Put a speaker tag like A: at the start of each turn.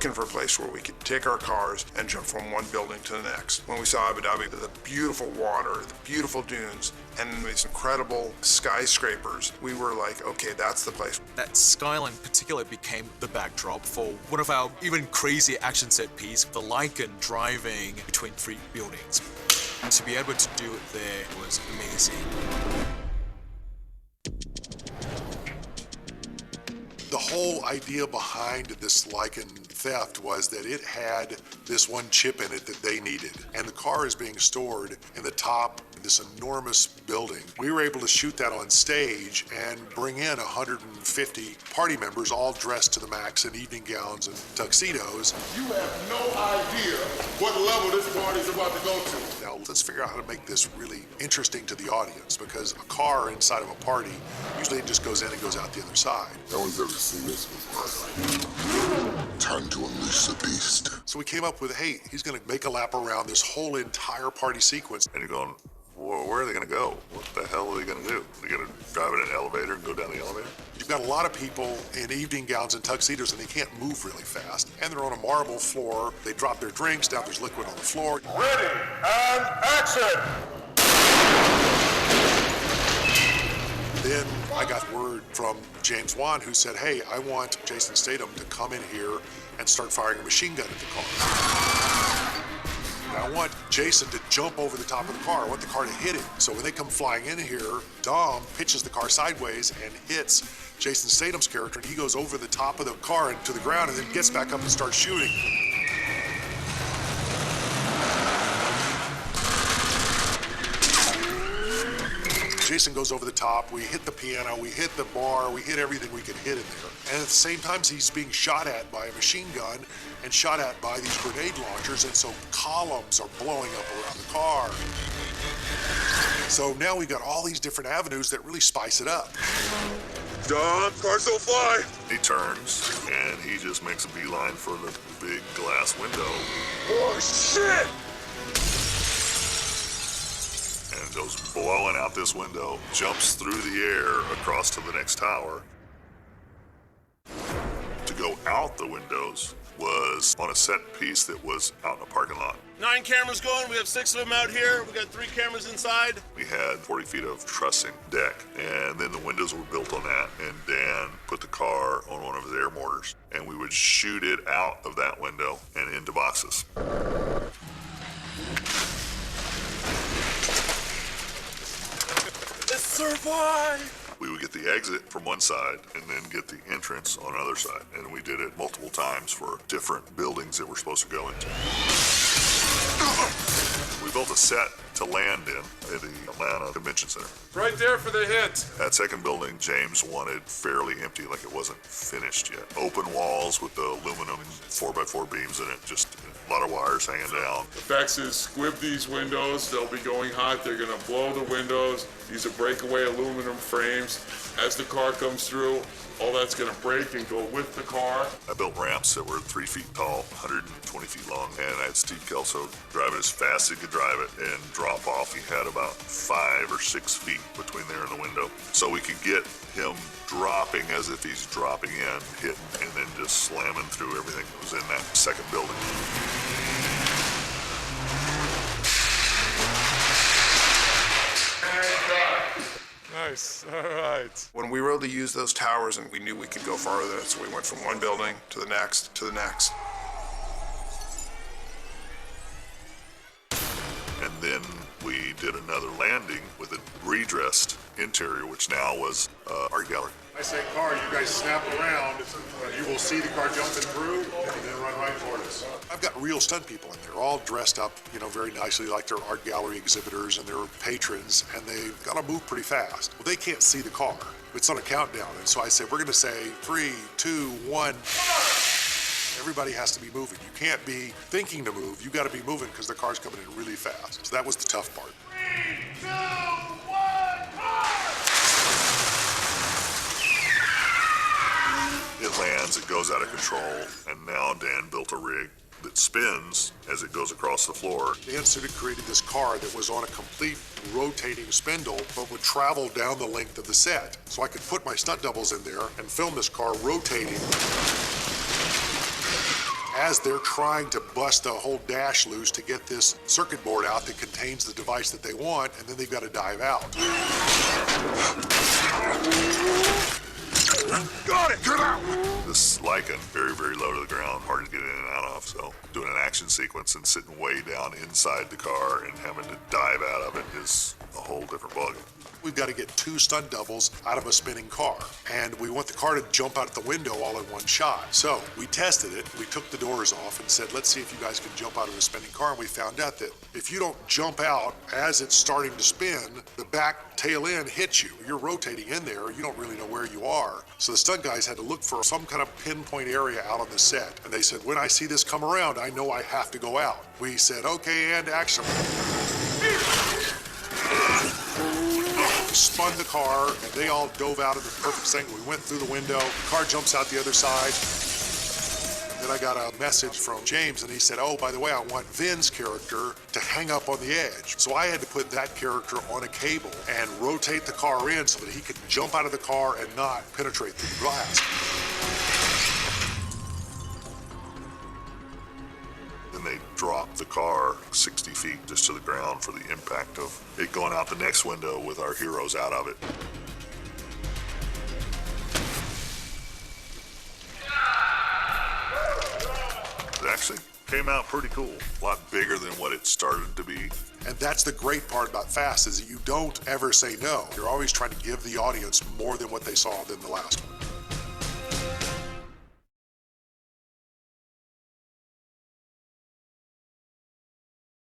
A: looking for a place where we could take our cars and jump from one building to the next. When we saw Abu Dhabi, the beautiful water, the beautiful dunes, and these incredible skyscrapers, we were like, okay, that's the place.
B: That skyline in particular became the backdrop for one of our even crazy action set piece, the Lycan driving between three buildings. To be able to do it there was amazing.
C: The whole idea behind this Lycan theft was that it had this one chip in it that they needed, and the car is being stored in the top of this enormous building. We were able to shoot that on stage and bring in 150 party members all dressed to the max in evening gowns and tuxedos.
D: You have no idea what level this party's about to go to.
C: Now let's figure out how to make this really interesting to the audience, because a car inside of a party usually it just goes in and goes out the other side.
D: No one's ever seen this before. Time to unleash the beast.
C: So we came up with, hey, he's gonna make a lap around this whole entire party sequence.
E: And you're going, well, where are they gonna go? What the hell are they gonna do? Are they gonna drive in an elevator and go down the elevator?
C: You've got a lot of people in evening gowns and tuxedos, and they can't move really fast. And they're on a marble floor. They drop their drinks, now there's liquid on the floor.
D: Ready, and action!
C: Then I got word from James Wan, who said, hey, I want Jason Statham to come in here and start firing a machine gun at the car. And I want Jason to jump over the top of the car. I want the car to hit him. So when they come flying in here, Dom pitches the car sideways and hits Jason Statham's character, and he goes over the top of the car and to the ground and then gets back up and starts shooting. Jason goes over the top, we hit the piano, we hit the bar, we hit everything we could hit in there. And at the same time, he's being shot at by a machine gun and shot at by these grenade launchers, and so columns are blowing up around the car. So now we've got all these different avenues that really spice it up.
D: Dom, cars don't fly!
E: He turns and he just makes a beeline for the big glass window.
D: Oh, shit!
E: And goes blowing out this window, jumps through the air across to the next tower. To go out the windows was on a set piece that was out in a parking lot.
F: 9 cameras going, we have 6 of them out here. We got 3 cameras inside.
E: We had 40 feet of trussing deck, and then the windows were built on that, and Dan put the car on one of his air mortars, and we would shoot it out of that window and into boxes.
F: Survive!
E: We would get the exit from one side and then get the entrance on the other side. And we did it multiple times for different buildings that we're supposed to go into. We built a set to land in at the Atlanta Convention Center.
D: Right there for the hit.
E: That second building, James wanted fairly empty, like it wasn't finished yet. Open walls with the aluminum 4x4 beams in it, just a lot of wires hanging down.
D: The fact is, squib these windows, they'll be going hot, they're gonna blow the windows. These are breakaway aluminum frames. As the car comes through, all that's gonna break and go with the car.
E: I built ramps that were 3 feet tall, 120 feet long, and I had Steve Kelso drive it as fast as he could drive it and drop off. He had about 5 or 6 feet between there and the window. So we could get him dropping as if he's dropping in, hitting, and then just slamming through everything that was in that second building.
D: Nice, all right.
A: When we were able to use those towers and we knew we could go farther, so we went from one building to the next to the next.
E: And then we did another landing with a redressed interior, which now was art gallery.
C: I say car, you guys snap around, you will see the car jumping through and then run right toward us. I've got real stunt people in there, all dressed up, very nicely like they're art gallery exhibitors and they're patrons, and they've got to move pretty fast. Well, they can't see the car. It's on a countdown, and so I said, we're gonna say 3, 2, 1. Everybody has to be moving. You can't be thinking to move, you gotta be moving because the car's coming in really fast. So that was the tough part.
D: 3, 2, 1, car!
E: It lands, it goes out of control, and now Dan built a rig that spins as it goes across the floor.
C: Dan sort of created this car that was on a complete rotating spindle, but would travel down the length of the set. So I could put my stunt doubles in there and film this car rotating. as they're trying to bust the whole dash loose to get this circuit board out that contains the device that they want, and then they've got to dive out.
E: Got it! Get out! This Lycan, very, very low to the ground, hard to get in and out of, so doing an action sequence and sitting way down inside the car and having to dive out of it is a whole different ballgame.
C: We've got to get 2 stunt doubles out of a spinning car, and we want the car to jump out the window all in one shot. So we tested it, we took the doors off and said, let's see if you guys can jump out of a spinning car, and we found out that if you don't jump out as it's starting to spin, the back tail end hits you. You're rotating in there, you don't really know where you are. So the stunt guys had to look for some kind of pinpoint area out on the set, and they said, when I see this come around, I know I have to go out. We said, okay, and action. Spun the car, and they all dove out of the perfect thing. We went through the window, the car jumps out the other side. Then I got a message from James, and he said, oh, by the way, I want Vin's character to hang up on the edge. So I had to put that character on a cable and rotate the car in so that he could jump out of the car and not penetrate through the glass.
E: They dropped the car 60 feet just to the ground for the impact of it going out the next window with our heroes out of it. It actually came out pretty cool. A lot bigger than what it started to be.
C: And that's the great part about Fast, is that you don't ever say no. You're always trying to give the audience more than what they saw than the last one.